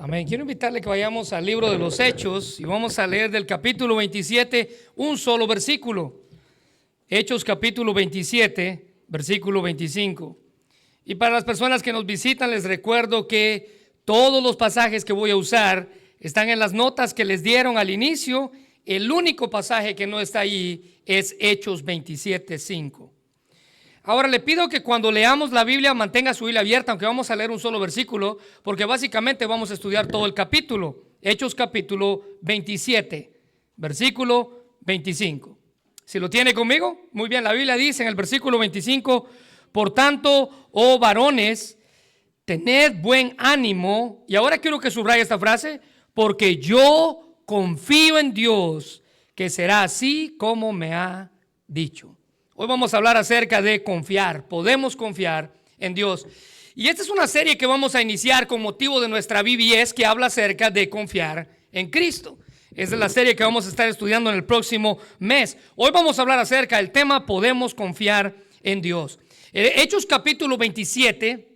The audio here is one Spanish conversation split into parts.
Amén. Quiero invitarle que vayamos al libro de los Hechos y vamos a leer del capítulo 27 un solo versículo. Hechos capítulo 27, versículo 25. Y para las personas que nos visitan les recuerdo que todos los pasajes que voy a usar están en las notas que les dieron al inicio. El único pasaje que no está ahí es Hechos 27, 5. Ahora le pido que cuando leamos la Biblia mantenga su Biblia abierta, aunque vamos a leer un solo versículo, porque básicamente vamos a estudiar todo el capítulo. Hechos capítulo 27, versículo 25. Si lo tiene conmigo, muy bien, la Biblia dice en el versículo 25, por tanto, oh varones, tened buen ánimo. Y ahora quiero que subraye esta frase, porque yo confío en Dios, que será así como me ha dicho. Hoy vamos a hablar acerca de confiar. Podemos confiar en Dios. Y esta es una serie que vamos a iniciar con motivo de nuestra VBS que habla acerca de confiar en Cristo. Esa es la serie que vamos a estar estudiando en el próximo mes. Hoy vamos a hablar acerca del tema podemos confiar en Dios. Hechos capítulo 27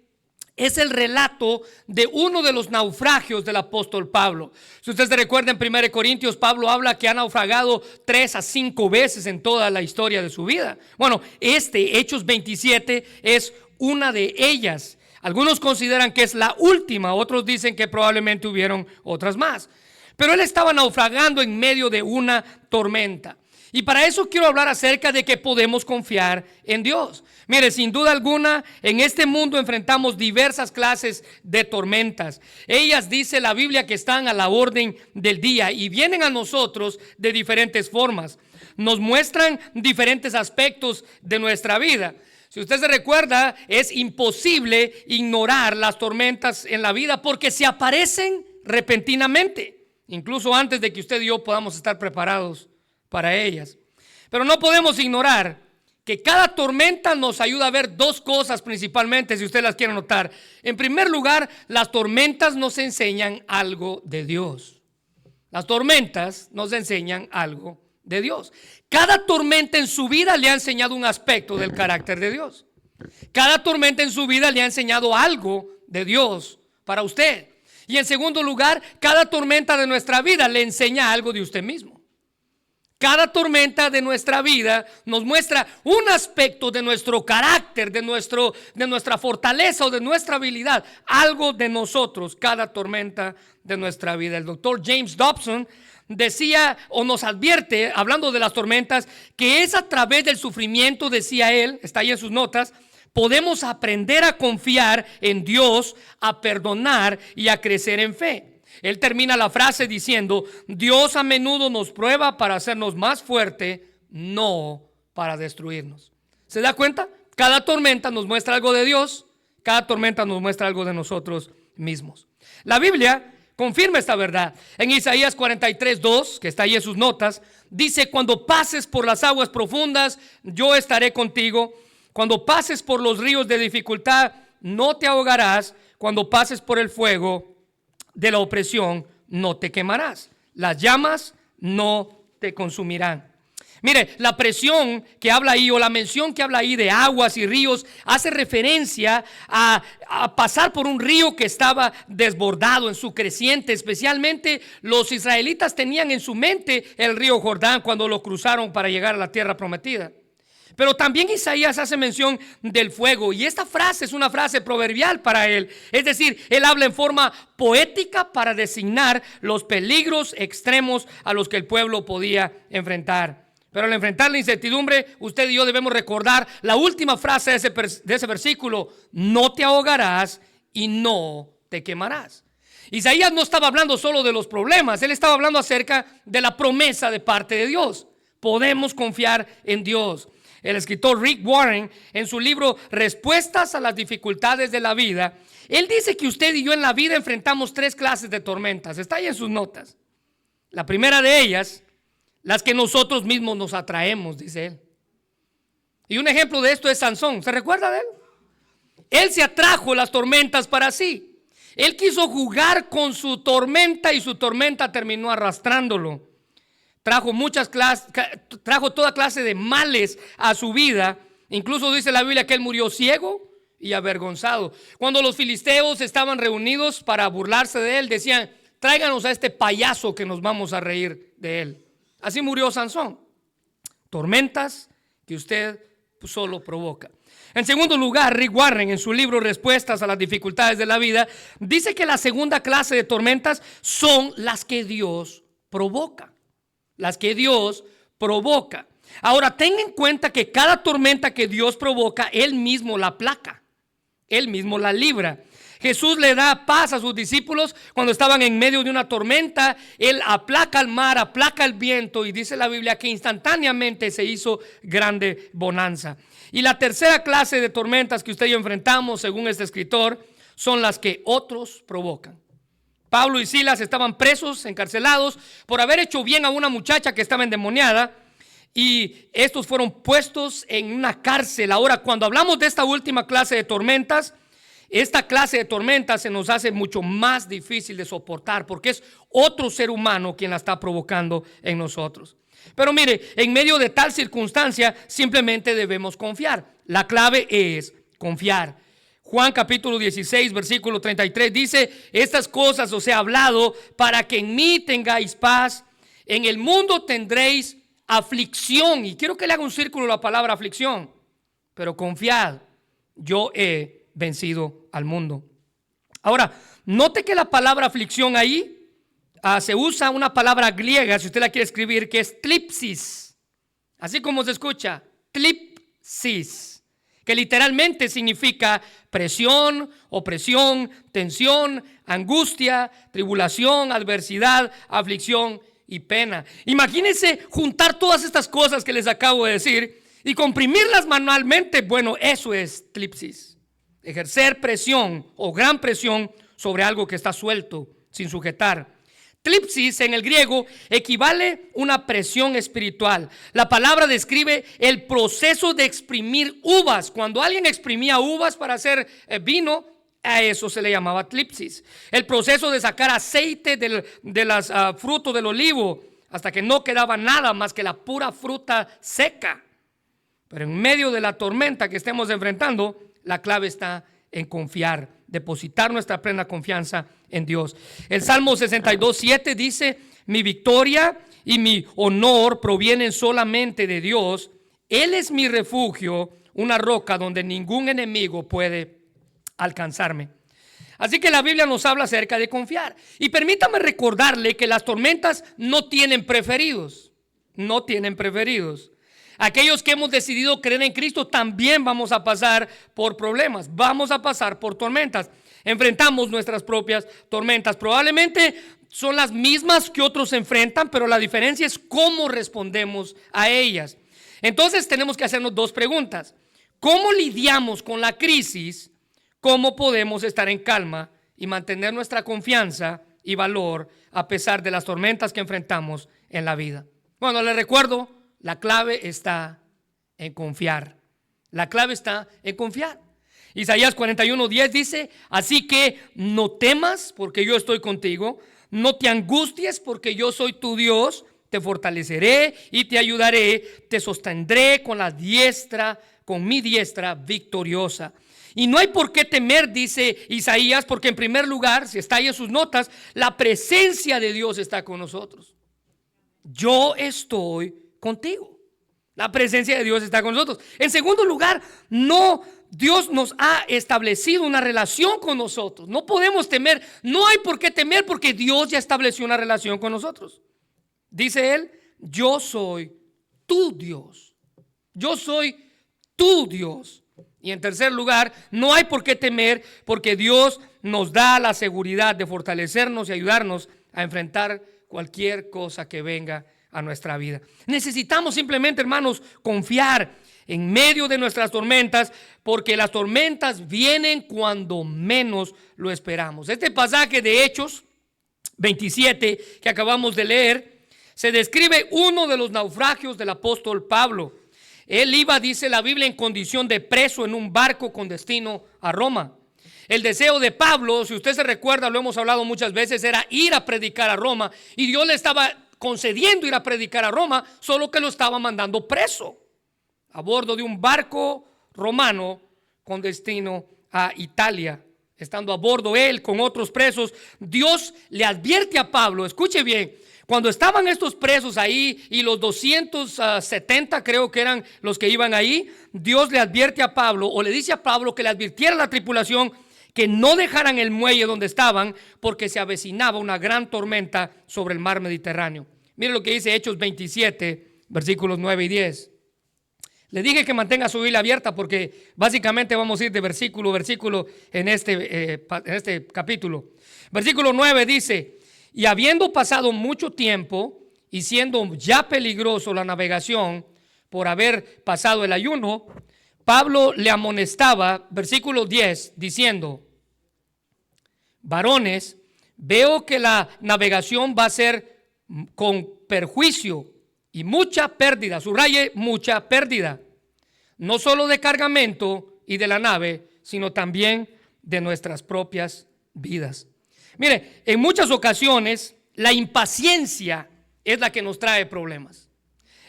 es el relato de uno de los naufragios del apóstol Pablo. Si ustedes se recuerdan en 1 Corintios, Pablo habla que ha naufragado 3 a 5 veces en toda la historia de su vida. Bueno, Hechos 27 es una de ellas. Algunos consideran que es la última, otros dicen que probablemente hubieron otras más. Pero él estaba naufragando en medio de una tormenta. Y para eso quiero hablar acerca de que podemos confiar en Dios. Mire, sin duda alguna, en este mundo enfrentamos diversas clases de tormentas. Ellas, dice la Biblia, que están a la orden del día y vienen a nosotros de diferentes formas. Nos muestran diferentes aspectos de nuestra vida. Si usted se recuerda, es imposible ignorar las tormentas en la vida porque se aparecen repentinamente, incluso antes de que usted y yo podamos estar preparados para ellas. Pero no podemos ignorar que cada tormenta nos ayuda a ver dos cosas principalmente, si usted las quiere notar. En primer lugar, las tormentas nos enseñan algo de Dios. Las tormentas nos enseñan algo de Dios. Cada tormenta en su vida le ha enseñado un aspecto del carácter de Dios. Cada tormenta en su vida le ha enseñado algo de Dios para usted. Y en segundo lugar, cada tormenta de nuestra vida le enseña algo de usted mismo. Cada tormenta de nuestra vida nos muestra un aspecto de nuestro carácter, de nuestra fortaleza o de nuestra habilidad, algo de nosotros, cada tormenta de nuestra vida. El doctor James Dobson decía o nos advierte, hablando de las tormentas, que es a través del sufrimiento, decía él, está ahí en sus notas, podemos aprender a confiar en Dios, a perdonar y a crecer en fe. Él termina la frase diciendo: Dios a menudo nos prueba para hacernos más fuerte, no para destruirnos. ¿Se da cuenta? Cada tormenta nos muestra algo de Dios, cada tormenta nos muestra algo de nosotros mismos. La Biblia confirma esta verdad. En Isaías 43:2, que está ahí en sus notas, dice: cuando pases por las aguas profundas, yo estaré contigo. Cuando pases por los ríos de dificultad, no te ahogarás. Cuando pases por el fuego de la opresión, no te quemarás. Las llamas no te consumirán. Mire, la presión que habla ahí, o la mención que habla ahí de aguas y ríos, hace referencia a pasar por un río que estaba desbordado en su creciente. Especialmente los israelitas tenían en su mente el río Jordán cuando lo cruzaron para llegar a la tierra prometida. Pero también Isaías hace mención del fuego, y esta frase es una frase proverbial para él. Es decir, él habla en forma poética para designar los peligros extremos a los que el pueblo podía enfrentar. Pero al enfrentar la incertidumbre, usted y yo debemos recordar la última frase de ese versículo: no te ahogarás y no te quemarás. Isaías no estaba hablando solo de los problemas, él estaba hablando acerca de la promesa de parte de Dios. Podemos confiar en Dios. El escritor Rick Warren, en su libro Respuestas a las dificultades de la vida, él dice que usted y yo en la vida enfrentamos 3 clases de tormentas. Está ahí en sus notas. La primera de ellas, las que nosotros mismos nos atraemos, dice él. Y un ejemplo de esto es Sansón. ¿Se recuerda de él? Él se atrajo las tormentas para sí. Él quiso jugar con su tormenta y su tormenta terminó arrastrándolo. Trajo toda clase de males a su vida. Incluso dice la Biblia que él murió ciego y avergonzado. Cuando los filisteos estaban reunidos para burlarse de él, decían: tráiganos a este payaso que nos vamos a reír de él. Así murió Sansón. Tormentas que usted solo provoca. En segundo lugar, Rick Warren, en su libro Respuestas a las dificultades de la vida, dice que la segunda clase de tormentas son las que Dios provoca. Las que Dios provoca. Ahora, tenga en cuenta que cada tormenta que Dios provoca, Él mismo la aplaca. Él mismo la libra. Jesús le da paz a sus discípulos cuando estaban en medio de una tormenta. Él aplaca el mar, aplaca el viento, y dice la Biblia que instantáneamente se hizo grande bonanza. Y la tercera clase de tormentas que usted y yo enfrentamos, según este escritor, son las que otros provocan. Pablo y Silas estaban presos, encarcelados, por haber hecho bien a una muchacha que estaba endemoniada, y estos fueron puestos en una cárcel. Ahora, cuando hablamos de esta última clase de tormentas, esta clase de tormentas se nos hace mucho más difícil de soportar, porque es otro ser humano quien la está provocando en nosotros. Pero mire, en medio de tal circunstancia simplemente debemos confiar. La clave es confiar. Juan capítulo 16 versículo 33 dice: estas cosas os he hablado para que en mí tengáis paz. En el mundo tendréis aflicción. Y quiero que le haga un círculo la palabra aflicción. Pero confiad, yo he vencido al mundo. Ahora, note que la palabra aflicción ahí se usa una palabra griega, si usted la quiere escribir, que es tlipsis. Así como se escucha, tlipsis, que literalmente significa presión, opresión, tensión, angustia, tribulación, adversidad, aflicción y pena. Imagínense juntar todas estas cosas que les acabo de decir y comprimirlas manualmente. Bueno, eso es tlipsis. Ejercer presión o gran presión sobre algo que está suelto, sin sujetar. Tlipsis en el griego equivale a una presión espiritual. La palabra describe el proceso de exprimir uvas. Cuando alguien exprimía uvas para hacer vino, a eso se le llamaba tlipsis. El proceso de sacar aceite de los frutos del olivo hasta que no quedaba nada más que la pura fruta seca. Pero en medio de la tormenta que estemos enfrentando, la clave está en confiar, depositar nuestra plena confianza en Dios. El Salmo 62:7 dice: mi victoria y mi honor provienen solamente de Dios. Él es mi refugio, una roca donde ningún enemigo puede alcanzarme. Así que la Biblia nos habla acerca de confiar. Y permítame recordarle que las tormentas no tienen preferidos. No tienen preferidos. Aquellos que hemos decidido creer en Cristo también vamos a pasar por problemas, vamos a pasar por tormentas. Enfrentamos nuestras propias tormentas. Probablemente son las mismas que otros enfrentan, pero la diferencia es cómo respondemos a ellas. Entonces tenemos que hacernos dos preguntas. ¿Cómo lidiamos con la crisis? ¿Cómo podemos estar en calma y mantener nuestra confianza y valor a pesar de las tormentas que enfrentamos en la vida? Bueno, les recuerdo, la clave está en confiar. La clave está en confiar. Isaías 41:10 dice: así que no temas porque yo estoy contigo, no te angusties porque yo soy tu Dios, te fortaleceré y te ayudaré, te sostendré con mi diestra victoriosa. Y no hay por qué temer, dice Isaías, porque en primer lugar, si está ahí en sus notas, la presencia de Dios está con nosotros. Yo estoy contigo. La presencia de Dios está con nosotros. En segundo lugar, Dios nos ha establecido una relación con nosotros. No podemos temer, no hay por qué temer porque Dios ya estableció una relación con nosotros. Dice Él: yo soy tu Dios. Yo soy tu Dios. Y en tercer lugar, no hay por qué temer porque Dios nos da la seguridad de fortalecernos y ayudarnos a enfrentar cualquier cosa que venga a nuestra vida. Necesitamos simplemente, hermanos, confiar en medio de nuestras tormentas, porque las tormentas vienen cuando menos lo esperamos. Este pasaje de Hechos 27 que acabamos de leer, se describe uno de los naufragios del apóstol Pablo. Él iba, dice la Biblia, en condición de preso en un barco con destino a Roma. El deseo de Pablo, si usted se recuerda, lo hemos hablado muchas veces, era ir a predicar a Roma, y Dios le estaba concediendo ir a predicar a Roma, solo que lo estaba mandando preso a bordo de un barco romano con destino a Italia, estando a bordo él con otros presos, Dios le advierte a Pablo, escuche bien, cuando estaban estos presos ahí y los 270 creo que eran los que iban ahí, Dios le advierte a Pablo, o le dice a Pablo que le advirtiera a la tripulación que no dejaran el muelle donde estaban porque se avecinaba una gran tormenta sobre el mar Mediterráneo. Mire lo que dice Hechos 27, versículos 9 y 10. Le dije que mantenga su Biblia abierta porque básicamente vamos a ir de versículo a versículo en este capítulo. Versículo 9 dice: y habiendo pasado mucho tiempo y siendo ya peligroso la navegación por haber pasado el ayuno, Pablo le amonestaba, versículo 10, diciendo: varones, veo que la navegación va a ser con perjuicio y mucha pérdida, subraye mucha pérdida, no solo de cargamento y de la nave, sino también de nuestras propias vidas. Mire, en muchas ocasiones la impaciencia es la que nos trae problemas.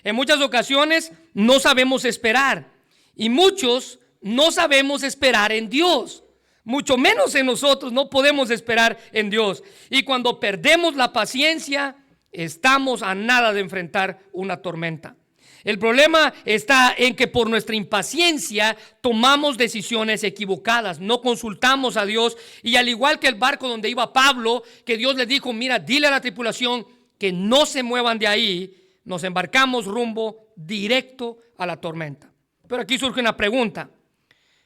En muchas ocasiones no sabemos esperar y muchos no sabemos esperar en Dios. Mucho menos en nosotros no podemos esperar en Dios. Y cuando perdemos la paciencia, estamos a nada de enfrentar una tormenta. El problema está en que por nuestra impaciencia tomamos decisiones equivocadas, no consultamos a Dios, y al igual que el barco donde iba Pablo, que Dios le dijo: mira, dile a la tripulación que no se muevan de ahí, nos embarcamos rumbo directo a la tormenta. Pero aquí surge una pregunta: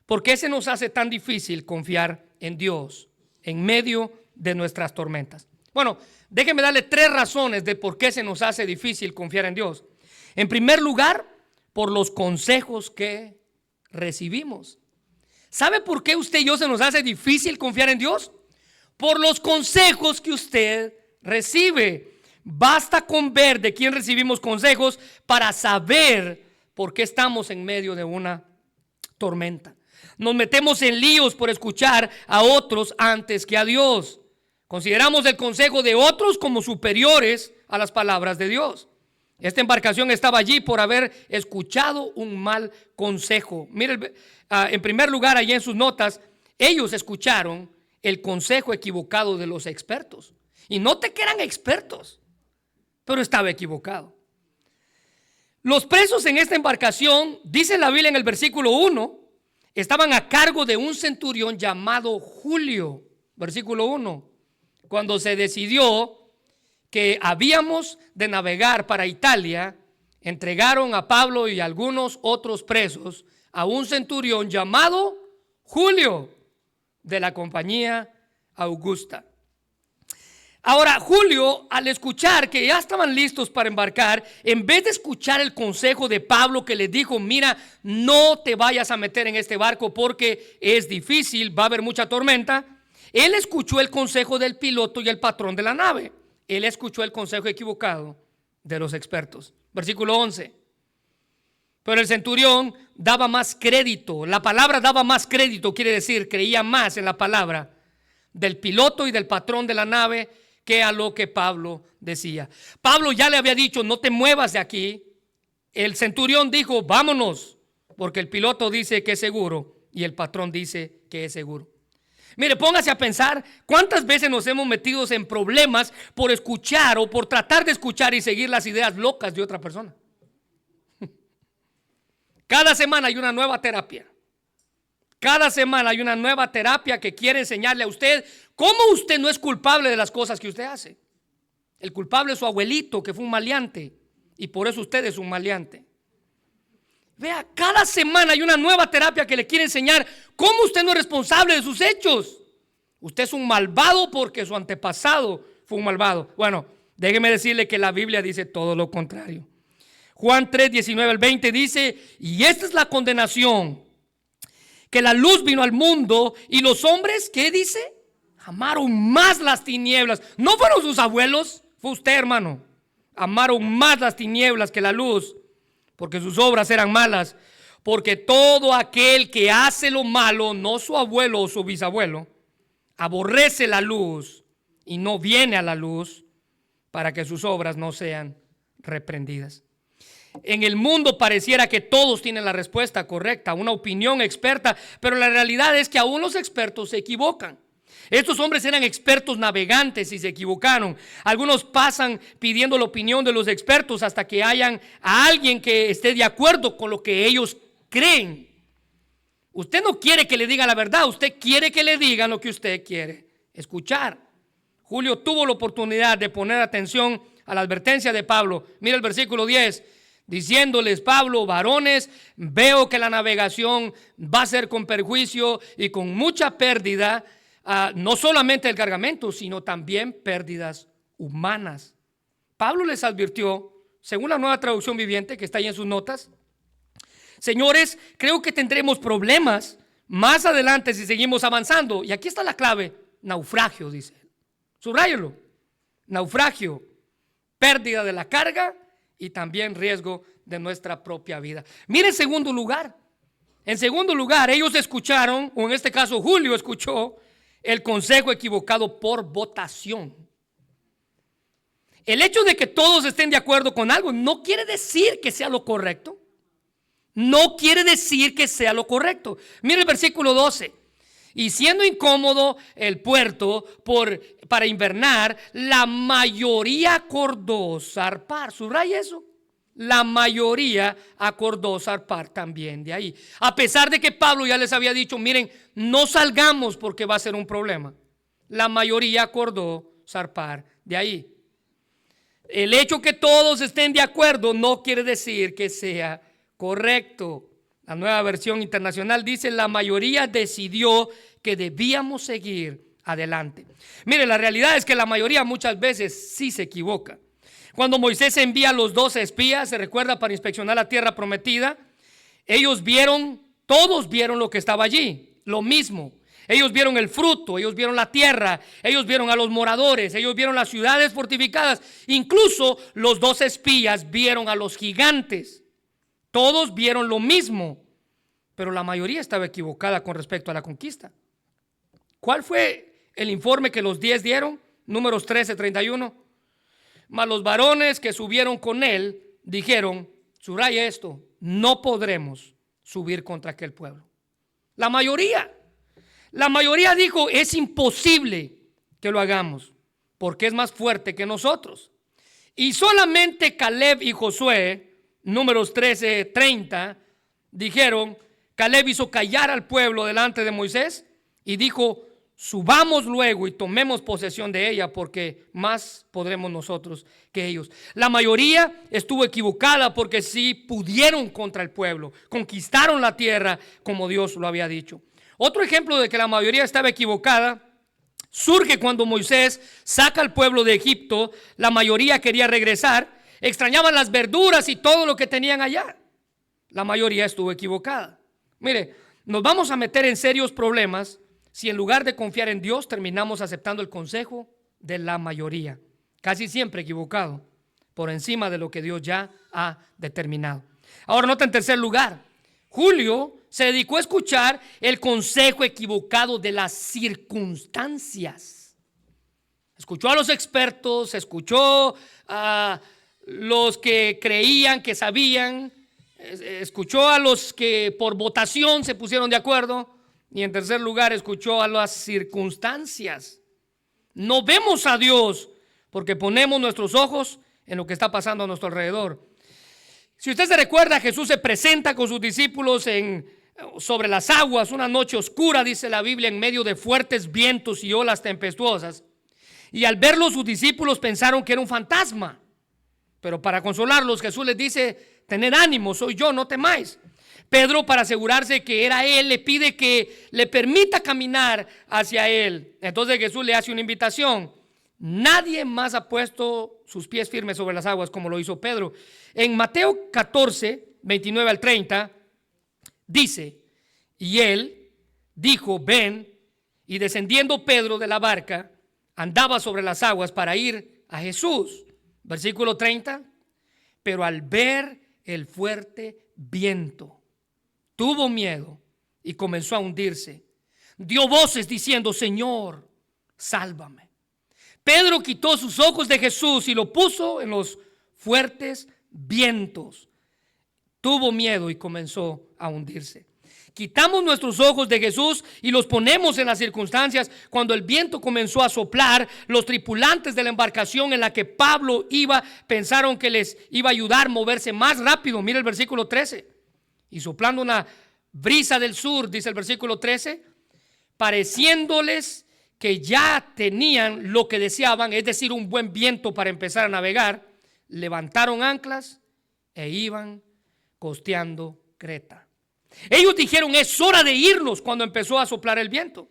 ¿por qué se nos hace tan difícil confiar en Dios en medio de nuestras tormentas? Bueno, déjenme darle 3 razones de por qué se nos hace difícil confiar en Dios. En primer lugar, por los consejos que recibimos. ¿Sabe por qué usted y yo se nos hace difícil confiar en Dios? Por los consejos que usted recibe. Basta con ver de quién recibimos consejos para saber por qué estamos en medio de una tormenta. Nos metemos en líos por escuchar a otros antes que a Dios. Consideramos el consejo de otros como superiores a las palabras de Dios. Esta embarcación estaba allí por haber escuchado un mal consejo. Mire, en primer lugar, allí en sus notas, ellos escucharon el consejo equivocado de los expertos. Y note que eran expertos, pero estaba equivocado. Los presos en esta embarcación, dice la Biblia en el versículo 1, estaban a cargo de un centurión llamado Julio. Versículo 1. Cuando se decidió que habíamos de navegar para Italia, entregaron a Pablo y algunos otros presos a un centurión llamado Julio, de la compañía Augusta. Ahora, Julio, al escuchar que ya estaban listos para embarcar, en vez de escuchar el consejo de Pablo que les dijo: mira, no te vayas a meter en este barco porque es difícil, va a haber mucha tormenta, él escuchó el consejo del piloto y el patrón de la nave. Él escuchó el consejo equivocado de los expertos. Versículo 11. Pero el centurión daba más crédito. La palabra daba más crédito quiere decir creía más en la palabra del piloto y del patrón de la nave que a lo que Pablo decía. Pablo ya le había dicho: no te muevas de aquí. El centurión dijo: vámonos, porque el piloto dice que es seguro y el patrón dice que es seguro. Mire, póngase a pensar cuántas veces nos hemos metido en problemas por escuchar o por tratar de escuchar y seguir las ideas locas de otra persona. Cada semana hay una nueva terapia. Cada semana hay una nueva terapia que quiere enseñarle a usted cómo usted no es culpable de las cosas que usted hace. El culpable es su abuelito, que fue un maleante, y por eso usted es un maleante. Vea, cada semana hay una nueva terapia que le quiere enseñar cómo usted no es responsable de sus hechos. Usted es un malvado porque su antepasado fue un malvado. Bueno, déjeme decirle que la Biblia dice todo lo contrario. Juan 3, 19 al 20 dice: y esta es la condenación, que la luz vino al mundo y los hombres, ¿qué dice? Amaron más las tinieblas. No fueron sus abuelos, fue usted, hermano. Amaron más las tinieblas que la luz, porque sus obras eran malas. Porque todo aquel que hace lo malo, no su abuelo o su bisabuelo, aborrece la luz y no viene a la luz para que sus obras no sean reprendidas. En el mundo pareciera que todos tienen la respuesta correcta, una opinión experta, pero la realidad es que aún los expertos se equivocan. Estos hombres eran expertos navegantes y se equivocaron. Algunos pasan pidiendo la opinión de los expertos hasta que hayan a alguien que esté de acuerdo con lo que ellos creen. Usted no quiere que le digan la verdad, usted quiere que le digan lo que usted quiere escuchar. Julio tuvo la oportunidad de poner atención a la advertencia de Pablo. Mira el versículo 10, diciéndoles: Pablo, varones, veo que la navegación va a ser con perjuicio y con mucha pérdida, no solamente el cargamento, sino también pérdidas humanas. Pablo les advirtió, según la Nueva Traducción Viviente, que está ahí en sus notas: señores, creo que tendremos problemas más adelante si seguimos avanzando. Y aquí está la clave: naufragio, dice. Subráyelo: naufragio, pérdida de la carga y también riesgo de nuestra propia vida. Mire, en segundo lugar, ellos escucharon, o en este caso Julio escuchó, el consejo equivocado por votación. El hecho de que todos estén de acuerdo con algo no quiere decir que sea lo correcto. No quiere decir que sea lo correcto. Mire el versículo 12. Y siendo incómodo el puerto para invernar, la mayoría acordó zarpar. Subraya eso. La mayoría acordó zarpar también de ahí. A pesar de que Pablo ya les había dicho: miren, no salgamos porque va a ser un problema. La mayoría acordó zarpar de ahí. El hecho que todos estén de acuerdo no quiere decir que sea correcto. La Nueva Versión Internacional dice: la mayoría decidió que debíamos seguir adelante. Mire, la realidad es que la mayoría muchas veces sí se equivoca. Cuando Moisés envía a los 12 espías, se recuerda, para inspeccionar la tierra prometida, todos vieron lo que estaba allí, lo mismo. Ellos vieron el fruto, ellos vieron la tierra, ellos vieron a los moradores, ellos vieron las ciudades fortificadas. Incluso los 12 espías vieron a los gigantes. Todos vieron lo mismo, pero la mayoría estaba equivocada con respecto a la conquista. ¿Cuál fue el informe que los 10 dieron? Números 13:31. Mas los varones que subieron con él dijeron, subraya esto: no podremos subir contra aquel pueblo. La mayoría dijo: es imposible que lo hagamos, porque es más fuerte que nosotros. Y solamente Caleb y Josué, Números 13:30, dijeron, Caleb hizo callar al pueblo delante de Moisés y dijo: subamos luego y tomemos posesión de ella, porque más podremos nosotros que ellos. La mayoría estuvo equivocada, porque sí pudieron contra el pueblo, conquistaron la tierra como Dios lo había dicho. Otro ejemplo de que la mayoría estaba equivocada surge cuando Moisés saca al pueblo de Egipto. La mayoría quería regresar, extrañaban las verduras y todo lo que tenían allá. La mayoría estuvo equivocada. Mire, nos vamos a meter en serios problemas si en lugar de confiar en Dios terminamos aceptando el consejo de la mayoría, casi siempre equivocado, por encima de lo que Dios ya ha determinado. Ahora, nota en tercer lugar, Julio se dedicó a escuchar el consejo equivocado de las circunstancias. Escuchó a los expertos, escuchó a los que creían que sabían, escuchó a los que por votación se pusieron de acuerdo, y en tercer lugar escuchó a las circunstancias. No vemos a Dios porque ponemos nuestros ojos en lo que está pasando a nuestro alrededor. Si usted se recuerda, Jesús se presenta con sus discípulos sobre las aguas una noche oscura, dice la Biblia, en medio de fuertes vientos y olas tempestuosas. Y al verlo, sus discípulos pensaron que era un fantasma. Pero para consolarlos, Jesús les dice: tened ánimo, soy yo, no temáis. Pedro, para asegurarse que era él, le pide que le permita caminar hacia él. Entonces Jesús le hace una invitación. Nadie más ha puesto sus pies firmes sobre las aguas como lo hizo Pedro. En Mateo 14:29-30 dice: y él dijo, ven. Y descendiendo Pedro de la barca, andaba sobre las aguas para ir a Jesús. Versículo 30. Pero al ver el fuerte viento, tuvo miedo y comenzó a hundirse. Dio voces diciendo: Señor, sálvame. Pedro quitó sus ojos de Jesús y lo puso en los fuertes vientos. tuvo miedo y comenzó a hundirse. Quitamos nuestros ojos de Jesús y los ponemos en las circunstancias. Cuando el viento comenzó a soplar, los tripulantes de la embarcación en la que Pablo iba pensaron que les iba a ayudar a moverse más rápido. Mira el versículo 13. Y soplando una brisa del sur, dice el versículo 13, pareciéndoles que ya tenían lo que deseaban, es decir, un buen viento para empezar a navegar, levantaron anclas e iban costeando Creta. Ellos dijeron: es hora de irnos, cuando empezó a soplar el viento.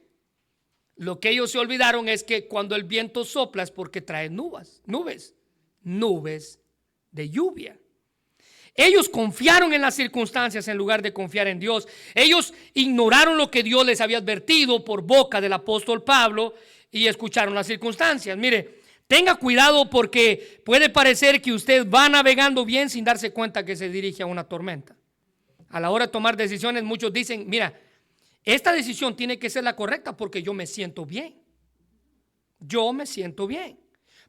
Lo que ellos se olvidaron es que cuando el viento sopla es porque trae nubes de lluvia. Ellos confiaron en las circunstancias en lugar de confiar en Dios. Ellos ignoraron lo que Dios les había advertido por boca del apóstol Pablo y escucharon las circunstancias. Mire, tenga cuidado, porque puede parecer que usted va navegando bien sin darse cuenta que se dirige a una tormenta. A la hora de tomar decisiones, muchos dicen: mira, esta decisión tiene que ser la correcta porque yo me siento bien. Yo me siento bien.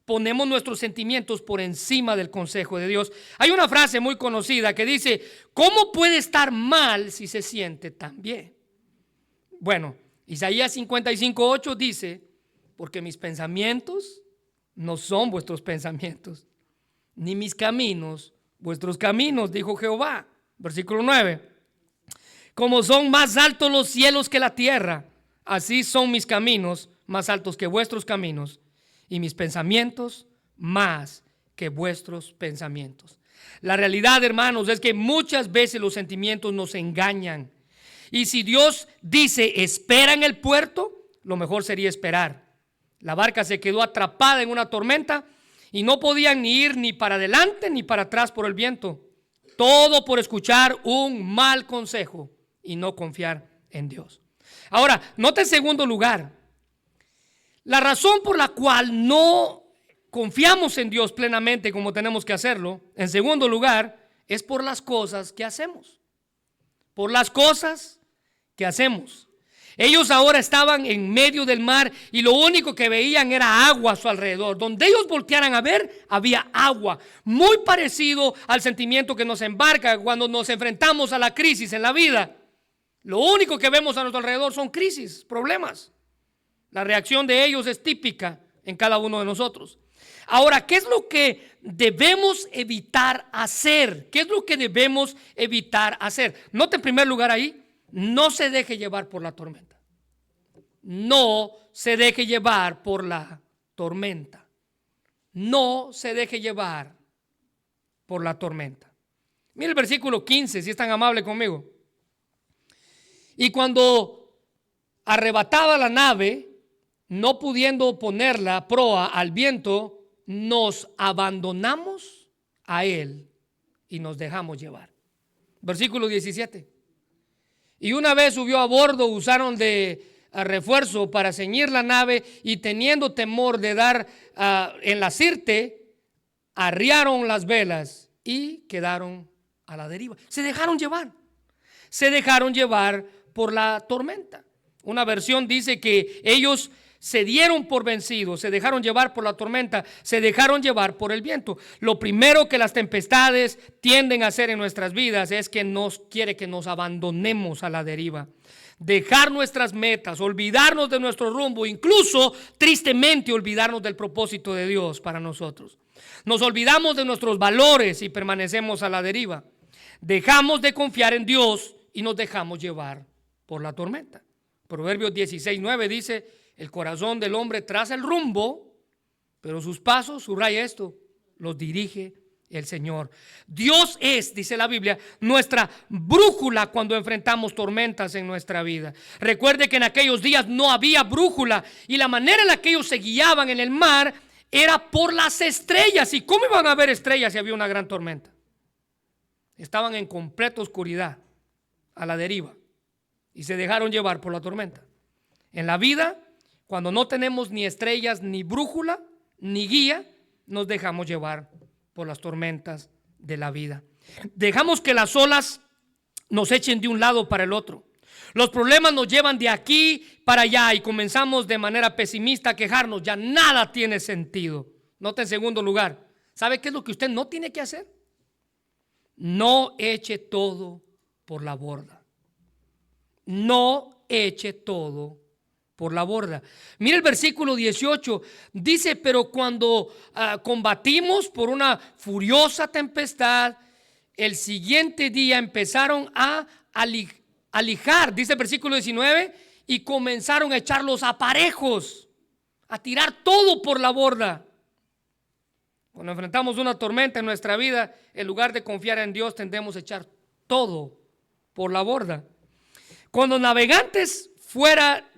Ponemos nuestros sentimientos por encima del consejo de Dios. Hay una frase muy conocida que dice: ¿cómo puede estar mal si se siente tan bien? Bueno, Isaías 55:8 dice: porque mis pensamientos no son vuestros pensamientos, ni mis caminos vuestros caminos, dijo Jehová. Versículo 9: como son más altos los cielos que la tierra, así son mis caminos más altos que vuestros caminos, y mis pensamientos más que vuestros pensamientos. La realidad, hermanos, es que muchas veces los sentimientos nos engañan. Y si Dios dice: espera en el puerto, lo mejor sería esperar. La barca se quedó atrapada en una tormenta y no podían ni ir ni para adelante ni para atrás por el viento. Todo por escuchar un mal consejo y no confiar en Dios. Ahora, note en segundo lugar, la razón por la cual no confiamos en Dios plenamente como tenemos que hacerlo, en segundo lugar, es por las cosas que hacemos. Por las cosas que hacemos. Ellos ahora estaban en medio del mar y lo único que veían era agua a su alrededor. Donde ellos voltearan a ver, había agua. Muy parecido al sentimiento que nos embarca cuando nos enfrentamos a la crisis en la vida. Lo único que vemos a nuestro alrededor son crisis, problemas. La reacción de ellos es típica en cada uno de nosotros. Ahora, ¿qué es lo que debemos evitar hacer? ¿Qué es lo que debemos evitar hacer? Note en primer lugar ahí: no se deje llevar por la tormenta. No se deje llevar por la tormenta. No se deje llevar por la tormenta. Mira el versículo 15, si es tan amable conmigo. Y cuando arrebataba la nave, no pudiendo ponerla a proa al viento, nos abandonamos a él y nos dejamos llevar. Versículo 17. Y una vez subió a bordo, usaron de refuerzo para ceñir la nave, y teniendo temor de dar en la sirte, arriaron las velas y quedaron a la deriva. Se dejaron llevar. Se dejaron llevar por la tormenta. Una versión dice que ellos se dieron por vencidos, se dejaron llevar por la tormenta, se dejaron llevar por el viento. Lo primero que las tempestades tienden a hacer en nuestras vidas es que quiere que nos abandonemos a la deriva. Dejar nuestras metas, olvidarnos de nuestro rumbo, incluso tristemente olvidarnos del propósito de Dios para nosotros. Nos olvidamos de nuestros valores y permanecemos a la deriva. Dejamos de confiar en Dios y nos dejamos llevar por la tormenta. Proverbios 16:9 dice: el corazón del hombre traza el rumbo, pero sus pasos, subraya esto, los dirige el Señor. Dios es, dice la Biblia, nuestra brújula cuando enfrentamos tormentas en nuestra vida. Recuerde que en aquellos días no había brújula, y la manera en la que ellos se guiaban en el mar era por las estrellas. ¿Y cómo iban a ver estrellas si había una gran tormenta? Estaban en completa oscuridad, a la deriva, y se dejaron llevar por la tormenta. En la vida, cuando no tenemos ni estrellas, ni brújula, ni guía, nos dejamos llevar por las tormentas de la vida. Dejamos que las olas nos echen de un lado para el otro. Los problemas nos llevan de aquí para allá y comenzamos de manera pesimista a quejarnos. Ya nada tiene sentido. Note en segundo lugar, ¿sabe qué es lo que usted no tiene que hacer? no eche todo por la borda. No eche todo por la borda. Mira el versículo 18, dice, pero cuando combatimos por una furiosa tempestad, el siguiente día empezaron a alijar, dice el versículo 19, y comenzaron a echar los aparejos, a tirar todo por la borda. Cuando enfrentamos una tormenta en nuestra vida, en lugar de confiar en Dios, tendemos a echar todo por la borda. Cuando navegantes fuera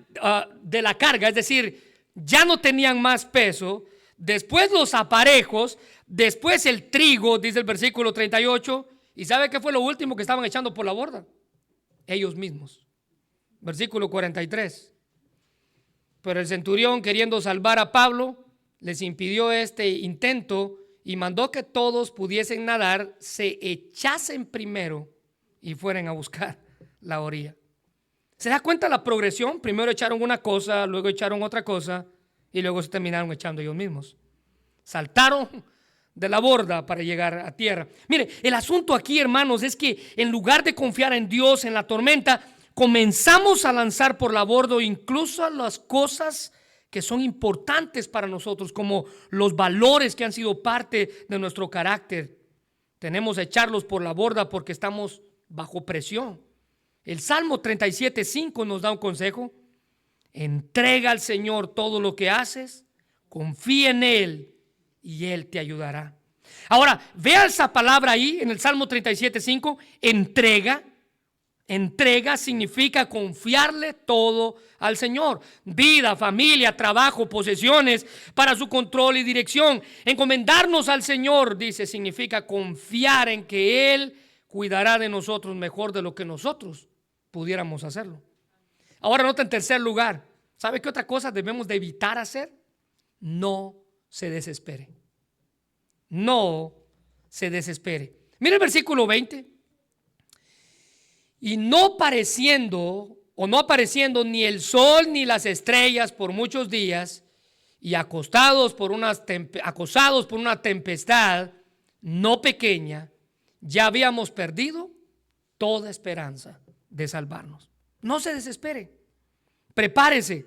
de la carga, es decir, ya no tenían más peso, después los aparejos, después el trigo, dice el versículo 38, ¿y sabe qué fue lo último que estaban echando por la borda? Ellos mismos. Versículo 43. Pero el centurión, queriendo salvar a Pablo, les impidió este intento y mandó que todos pudiesen nadar, se echasen primero y fueran a buscar la orilla. ¿Se da cuenta la progresión? Primero echaron una cosa, luego echaron otra cosa y luego se terminaron echando ellos mismos. Saltaron de la borda para llegar a tierra. Mire, el asunto aquí, hermanos, es que en lugar de confiar en Dios en la tormenta, comenzamos a lanzar por la borda incluso las cosas que son importantes para nosotros, como los valores que han sido parte de nuestro carácter. Tenemos que echarlos por la borda porque estamos bajo presión. El Salmo 37:5 nos da un consejo: entrega al Señor todo lo que haces, confía en Él y Él te ayudará. Ahora, vea esa palabra ahí en el Salmo 37:5, entrega. Entrega significa confiarle todo al Señor: vida, familia, trabajo, posesiones para su control y dirección. Encomendarnos al Señor, dice, significa confiar en que Él cuidará de nosotros mejor de lo que nosotros pudiéramos hacerlo. Ahora nota en tercer lugar, ¿sabe qué otra cosa debemos de evitar hacer? No se desespere. No se desespere. Mira el versículo 20. Y no apareciendo ni el sol ni las estrellas por muchos días, y acosados por una tempestad no pequeña, ya habíamos perdido toda esperanza de salvarnos. No se desespere, prepárese,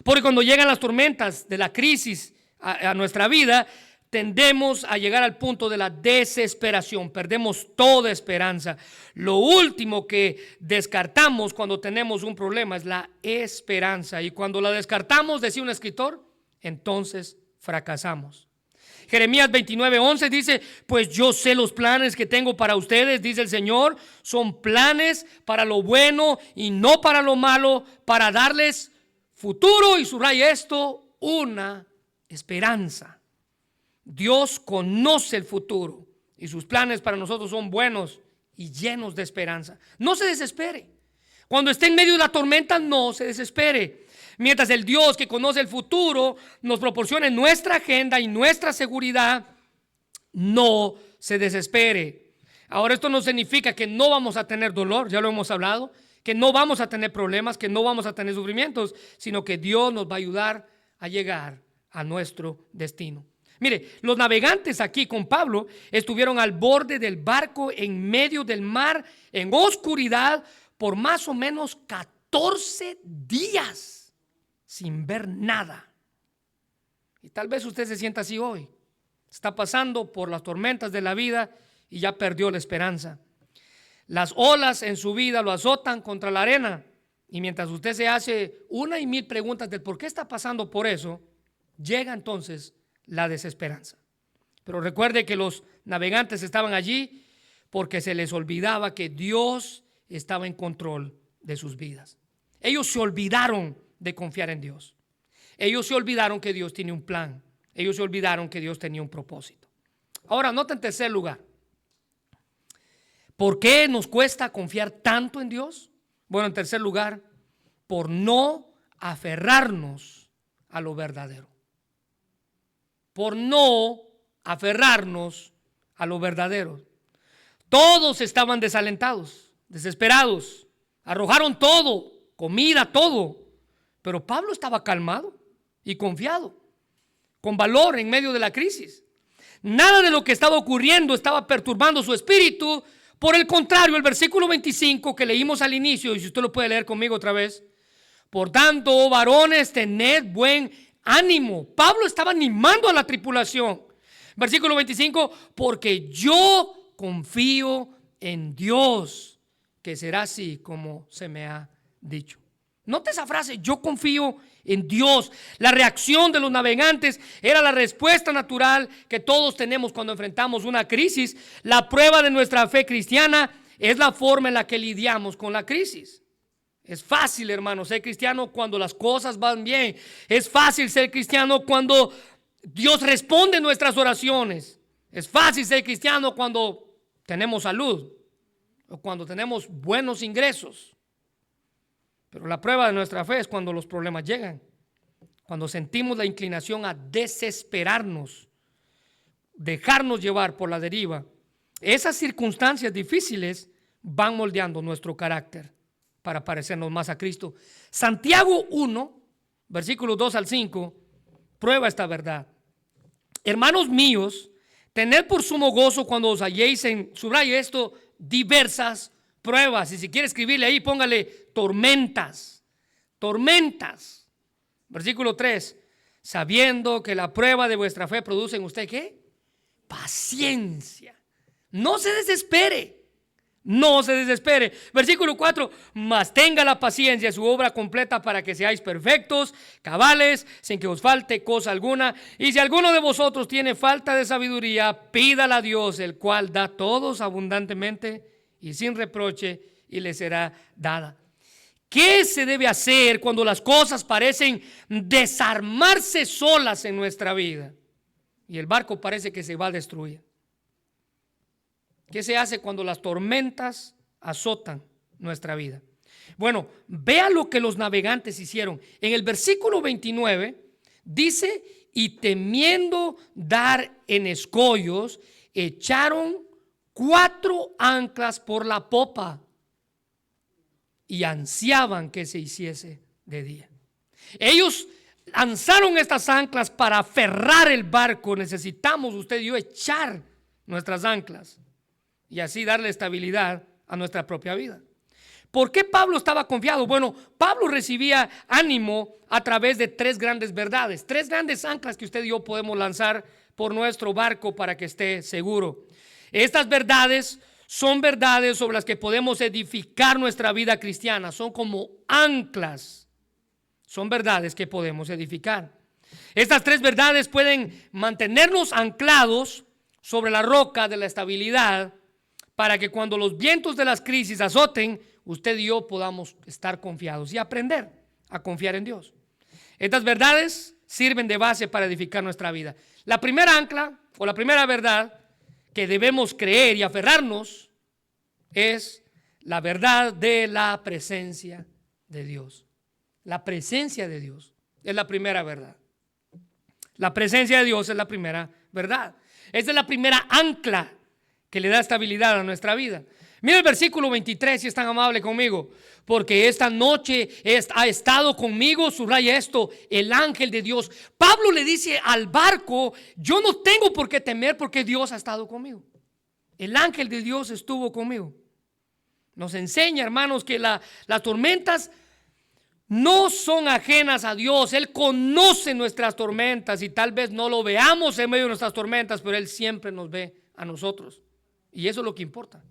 porque cuando llegan las tormentas de la crisis a nuestra vida, tendemos a llegar al punto de la desesperación, perdemos toda esperanza. Lo último que descartamos cuando tenemos un problema es la esperanza, y cuando la descartamos, decía un escritor, entonces fracasamos. Jeremías 29:11 dice: pues yo sé los planes que tengo para ustedes, dice el Señor, son planes para lo bueno y no para lo malo, para darles futuro, y subraya esto, una esperanza. Dios conoce el futuro y sus planes para nosotros son buenos y llenos de esperanza. No se desespere. Cuando esté en medio de la tormenta, no se desespere. Mientras el Dios que conoce el futuro nos proporcione nuestra agenda y nuestra seguridad, no se desespere. Ahora, esto no significa que no vamos a tener dolor, ya lo hemos hablado, que no vamos a tener problemas, que no vamos a tener sufrimientos, sino que Dios nos va a ayudar a llegar a nuestro destino. Mire, los navegantes aquí con Pablo estuvieron al borde del barco en medio del mar, en oscuridad, por más o menos 14 días, sin ver nada. Y tal vez usted se sienta así hoy. Está pasando por las tormentas de la vida y ya perdió la esperanza. Las olas en su vida lo azotan contra la arena, y mientras usted se hace una y mil preguntas del por qué está pasando por eso, llega entonces la desesperanza. Pero recuerde que los navegantes estaban allí porque se les olvidaba que Dios estaba en control de sus vidas. Ellos se olvidaron de confiar en Dios. Ellos se olvidaron que Dios tiene un plan. Ellos se olvidaron que Dios tenía un propósito. Ahora, nota en tercer lugar, ¿por qué nos cuesta confiar tanto en Dios? Bueno, en tercer lugar, por no aferrarnos a lo verdadero. Por no aferrarnos a lo verdadero. Todos estaban desalentados, desesperados, arrojaron todo, comida, todo, pero Pablo estaba calmado y confiado, con valor en medio de la crisis. Nada de lo que estaba ocurriendo estaba perturbando su espíritu, Por el contrario, el versículo 25 que leímos al inicio, y si usted lo puede leer conmigo otra vez. Por tanto, varones, tened buen ánimo. Pablo estaba animando a la tripulación. Versículo 25, porque yo confío en Dios, que será así como se me ha dicho. Note esa frase, yo confío en Dios. La reacción de los navegantes era la respuesta natural que todos tenemos cuando enfrentamos una crisis. La prueba de nuestra fe cristiana es la forma en la que lidiamos con la crisis. Es fácil, hermano, ser cristiano cuando las cosas van bien. Es fácil ser cristiano cuando Dios responde nuestras oraciones. Es fácil ser cristiano cuando tenemos salud o cuando tenemos buenos ingresos. Pero la prueba de nuestra fe es cuando los problemas llegan, cuando sentimos la inclinación a desesperarnos, dejarnos llevar por la deriva. Esas circunstancias difíciles van moldeando nuestro carácter para parecernos más a Cristo. Santiago 1, versículos 2 al 5, prueba esta verdad. Hermanos míos, tened por sumo gozo cuando os halléis en, subraya esto, diversas pruebas. Y si quiere escribirle ahí, póngale tormentas. Tormentas. Versículo 3. Sabiendo que la prueba de vuestra fe produce en usted, ¿qué? Paciencia. No se desespere. No se desespere. Versículo 4. Mas tenga la paciencia su obra completa para que seáis perfectos, cabales, sin que os falte cosa alguna. Y si alguno de vosotros tiene falta de sabiduría, pídala a Dios, el cual da a todos abundantemente y sin reproche, y le será dada. ¿Qué se debe hacer cuando las cosas parecen desarmarse solas en nuestra vida y el barco parece que se va a destruir? ¿Qué se hace cuando las tormentas azotan nuestra vida? Bueno, vea lo que los navegantes hicieron. En el versículo 29 dice, y temiendo dar en escollos, echaron 4 anclas por la popa y ansiaban que se hiciese de día. Ellos lanzaron estas anclas para aferrar el barco. Necesitamos usted y yo echar nuestras anclas y así darle estabilidad a nuestra propia vida. ¿Por qué Pablo estaba confiado? Bueno, Pablo recibía ánimo a través de 3 grandes verdades, 3 grandes anclas que usted y yo podemos lanzar por nuestro barco para que esté seguro. Estas verdades son verdades sobre las que podemos edificar nuestra vida cristiana. Son como anclas. Son verdades que podemos edificar. Estas 3 verdades pueden mantenernos anclados sobre la roca de la estabilidad para que cuando los vientos de las crisis azoten, usted y yo podamos estar confiados y aprender a confiar en Dios. Estas verdades sirven de base para edificar nuestra vida. La primera ancla o la primera verdad que debemos creer y aferrarnos es la verdad de la presencia de Dios. La presencia de Dios es la primera verdad. La presencia de Dios es la primera verdad. Esa es la primera ancla que le da estabilidad a nuestra vida. Mira el versículo 23, si es tan amable conmigo. Porque esta noche ha estado conmigo, subraya esto, el ángel de Dios. Pablo le dice al barco, yo no tengo por qué temer porque Dios ha estado conmigo. El ángel de Dios estuvo conmigo. Nos enseña, hermanos, que las tormentas no son ajenas a Dios. Él conoce nuestras tormentas y tal vez no lo veamos en medio de nuestras tormentas, pero Él siempre nos ve a nosotros. Y eso es lo que importa.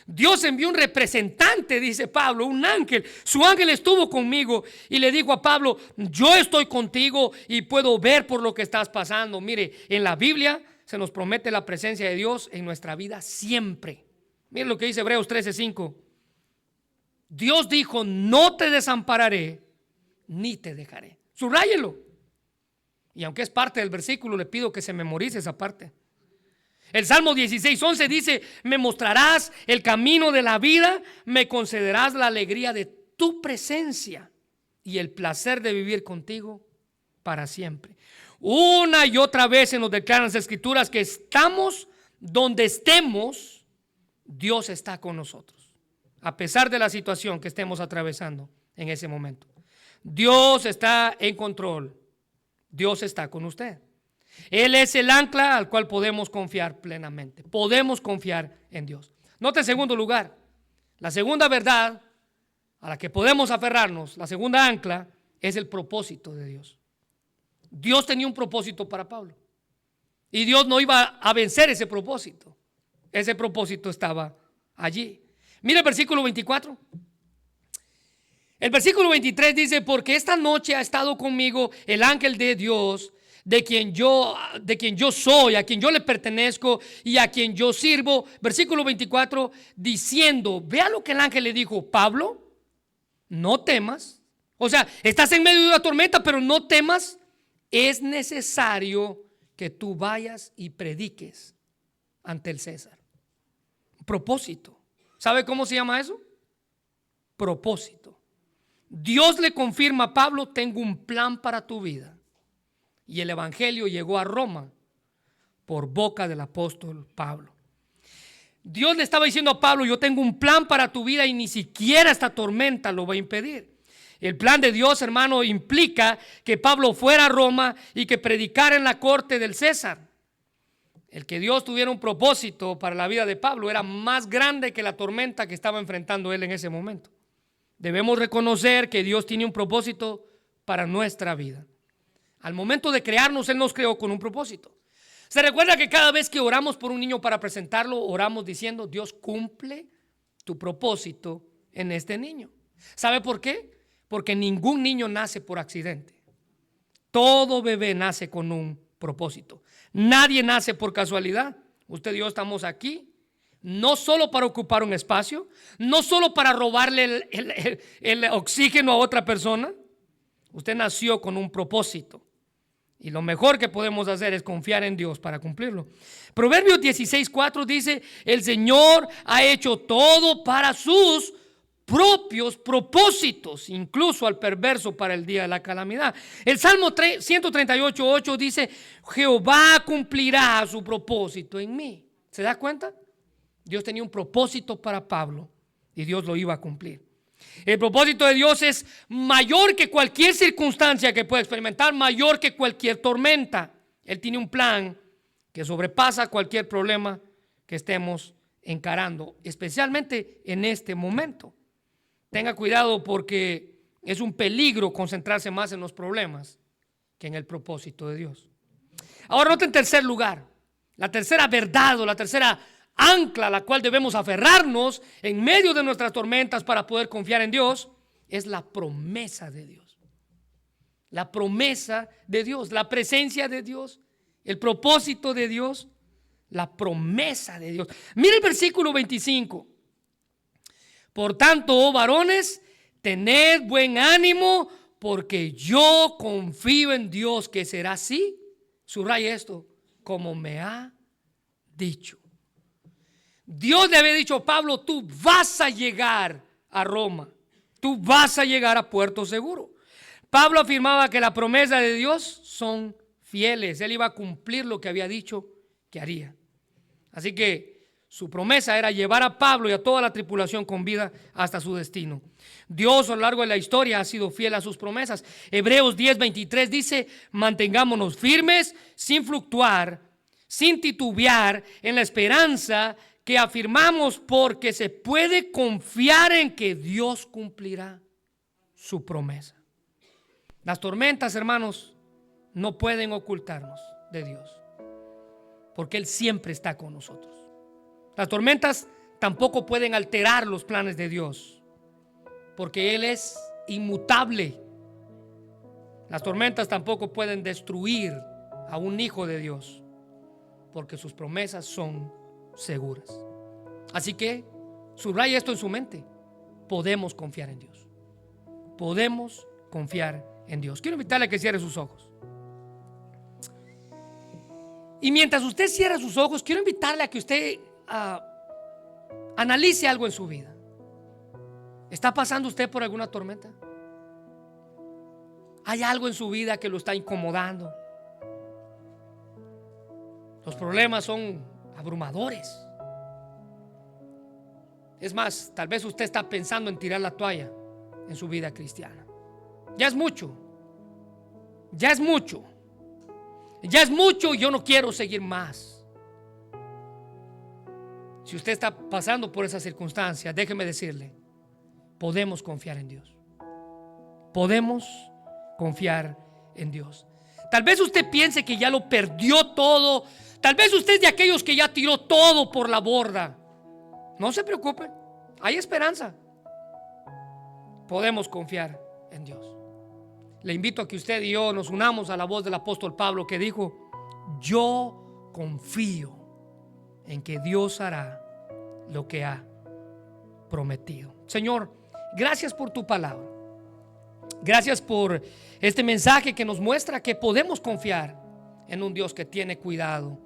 Dios envió un representante, dice Pablo, un ángel. Su ángel estuvo conmigo y le dijo a Pablo, yo estoy contigo y puedo ver por lo que estás pasando. Mire, en la Biblia se nos promete la presencia de Dios en nuestra vida siempre. Mire lo que dice Hebreos 13:5. Dios dijo, no te desampararé ni te dejaré. Subráyelo. Y aunque es parte del versículo, le pido que se memorice esa parte. El Salmo 16:11 dice, me mostrarás el camino de la vida, me concederás la alegría de tu presencia y el placer de vivir contigo para siempre. Una y otra vez se nos declaran las escrituras que estamos donde estemos, Dios está con nosotros, a pesar de la situación que estemos atravesando en ese momento. Dios está en control, Dios está con usted. Él es el ancla al cual podemos confiar plenamente. Podemos confiar en Dios. Note en segundo lugar, la segunda verdad a la que podemos aferrarnos, la segunda ancla, es el propósito de Dios. Dios tenía un propósito para Pablo y Dios no iba a vencer ese propósito. Ese propósito estaba allí. Mira el versículo 24. El versículo 23 dice: porque esta noche ha estado conmigo el ángel de Dios, de quien yo soy, a quien yo le pertenezco y a quien yo sirvo. Versículo 24 diciendo, vea lo que el ángel le dijo: Pablo, no temas. O sea, estás en medio de una tormenta, pero no temas. Es necesario que tú vayas y prediques ante el César. Propósito. ¿Sabe cómo se llama eso? Propósito. Dios le confirma a Pablo: tengo un plan para tu vida. Y el evangelio llegó a Roma por boca del apóstol Pablo. Dios le estaba diciendo a Pablo: yo tengo un plan para tu vida y ni siquiera esta tormenta lo va a impedir. El plan de Dios, hermano, implica que Pablo fuera a Roma y que predicara en la corte del César. El que Dios tuviera un propósito para la vida de Pablo era más grande que la tormenta que estaba enfrentando él en ese momento. Debemos reconocer que Dios tiene un propósito para nuestra vida. Al momento de crearnos, Él nos creó con un propósito. Se recuerda que cada vez que oramos por un niño para presentarlo, oramos diciendo: Dios, cumple tu propósito en este niño. ¿Sabe por qué? Porque ningún niño nace por accidente. Todo bebé nace con un propósito. Nadie nace por casualidad. Usted y yo estamos aquí no solo para ocupar un espacio, no solo para robarle el oxígeno a otra persona. Usted nació con un propósito. Y lo mejor que podemos hacer es confiar en Dios para cumplirlo. Proverbios 16:4 dice: el Señor ha hecho todo para sus propios propósitos, incluso al perverso para el día de la calamidad. El Salmo 138:8 dice: Jehová cumplirá su propósito en mí. ¿Se da cuenta? Dios tenía un propósito para Pablo y Dios lo iba a cumplir. El propósito de Dios es mayor que cualquier circunstancia que pueda experimentar, mayor que cualquier tormenta. Él tiene un plan que sobrepasa cualquier problema que estemos encarando, especialmente en este momento. Tenga cuidado, porque es un peligro concentrarse más en los problemas que en el propósito de Dios. Ahora note en tercer lugar, la tercera verdad o la tercera ancla a la cual debemos aferrarnos en medio de nuestras tormentas para poder confiar en Dios, es la promesa de Dios. La promesa de Dios, la presencia de Dios, el propósito de Dios, la promesa de Dios. Mira el versículo 25. Por tanto, oh varones, tened buen ánimo, porque yo confío en Dios que será así. Subraya esto: como me ha dicho. Dios le había dicho a Pablo: tú vas a llegar a Roma, tú vas a llegar a puerto seguro. Pablo afirmaba que la promesa de Dios son fieles. Él iba a cumplir lo que había dicho que haría. Así que su promesa era llevar a Pablo y a toda la tripulación con vida hasta su destino. Dios a lo largo de la historia ha sido fiel a sus promesas. Hebreos 10:23 dice: mantengámonos firmes, sin fluctuar, sin titubear, en la esperanza que afirmamos, porque se puede confiar en que Dios cumplirá su promesa. Las tormentas, hermanos, no pueden ocultarnos de Dios, porque Él siempre está con nosotros. Las tormentas tampoco pueden alterar los planes de Dios, porque Él es inmutable. Las tormentas tampoco pueden destruir a un hijo de Dios, porque sus promesas son seguras. Así que subraya esto en su mente: podemos confiar en Dios. Podemos confiar en Dios. Quiero invitarle a que cierre sus ojos. Y mientras usted cierra sus ojos, quiero invitarle a que usted analice algo en su vida. ¿Está pasando usted por alguna tormenta? ¿Hay algo en su vida que lo está incomodando? Los problemas son abrumadores. Es más, tal vez usted está pensando en tirar la toalla en su vida cristiana. Ya es mucho. Ya es mucho. Ya es mucho y yo no quiero seguir más. Si usted está pasando por esa circunstancia, déjeme decirle, podemos confiar en Dios. Podemos confiar en Dios. Tal vez usted piense que ya lo perdió todo. Tal vez usted es de aquellos que ya tiró todo por la borda. No se preocupe, hay esperanza. Podemos confiar en Dios. Le invito a que usted y yo nos unamos a la voz del apóstol Pablo, que dijo: yo confío en que Dios hará lo que ha prometido. Señor, gracias por tu palabra. Gracias por este mensaje que nos muestra que podemos confiar en un Dios que tiene cuidado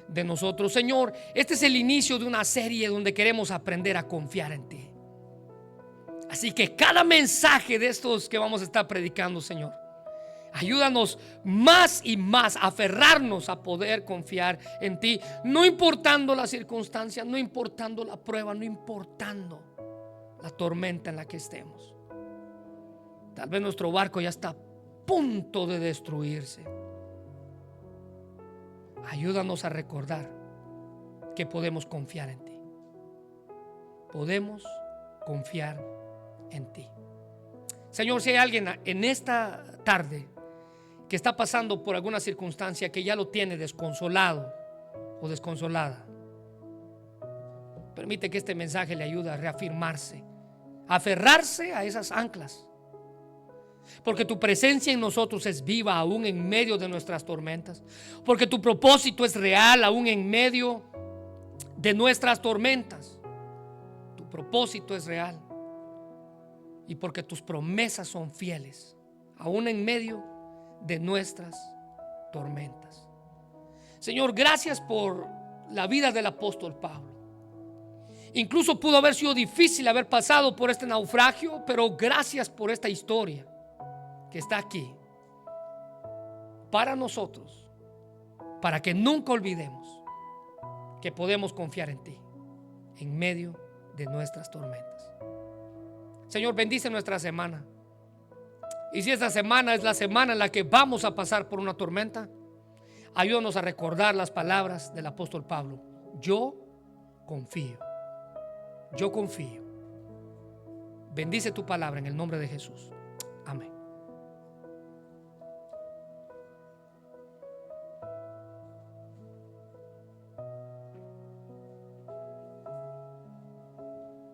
de nosotros. Señor, este es el inicio de una serie donde queremos aprender a confiar en ti. Así que cada mensaje de estos que vamos a estar predicando, Señor, ayúdanos más y más a aferrarnos a poder confiar en ti, no importando la circunstancia, no importando la prueba, no importando la tormenta en la que estemos. Tal vez nuestro barco ya está a punto de destruirse. Ayúdanos a recordar que podemos confiar en ti. Podemos confiar en ti. Señor, si hay alguien en esta tarde que está pasando por alguna circunstancia que ya lo tiene desconsolado o desconsolada, permite que este mensaje le ayude a reafirmarse, a aferrarse a esas anclas, porque tu presencia en nosotros es viva aún en medio de nuestras tormentas, porque tu propósito es real aún en medio de nuestras tormentas. Tu propósito es real, y porque tus promesas son fieles aún en medio de nuestras tormentas. Señor, gracias por la vida del apóstol Pablo. Incluso pudo haber sido difícil haber pasado por este naufragio, pero gracias por esta historia que está aquí para nosotros, para que nunca olvidemos que podemos confiar en ti en medio de nuestras tormentas. Señor, bendice nuestra semana. Y si esta semana es la semana en la que vamos a pasar por una tormenta, ayúdanos a recordar las palabras del apóstol Pablo: yo confío. Yo confío. Bendice tu palabra en el nombre de Jesús. Amén.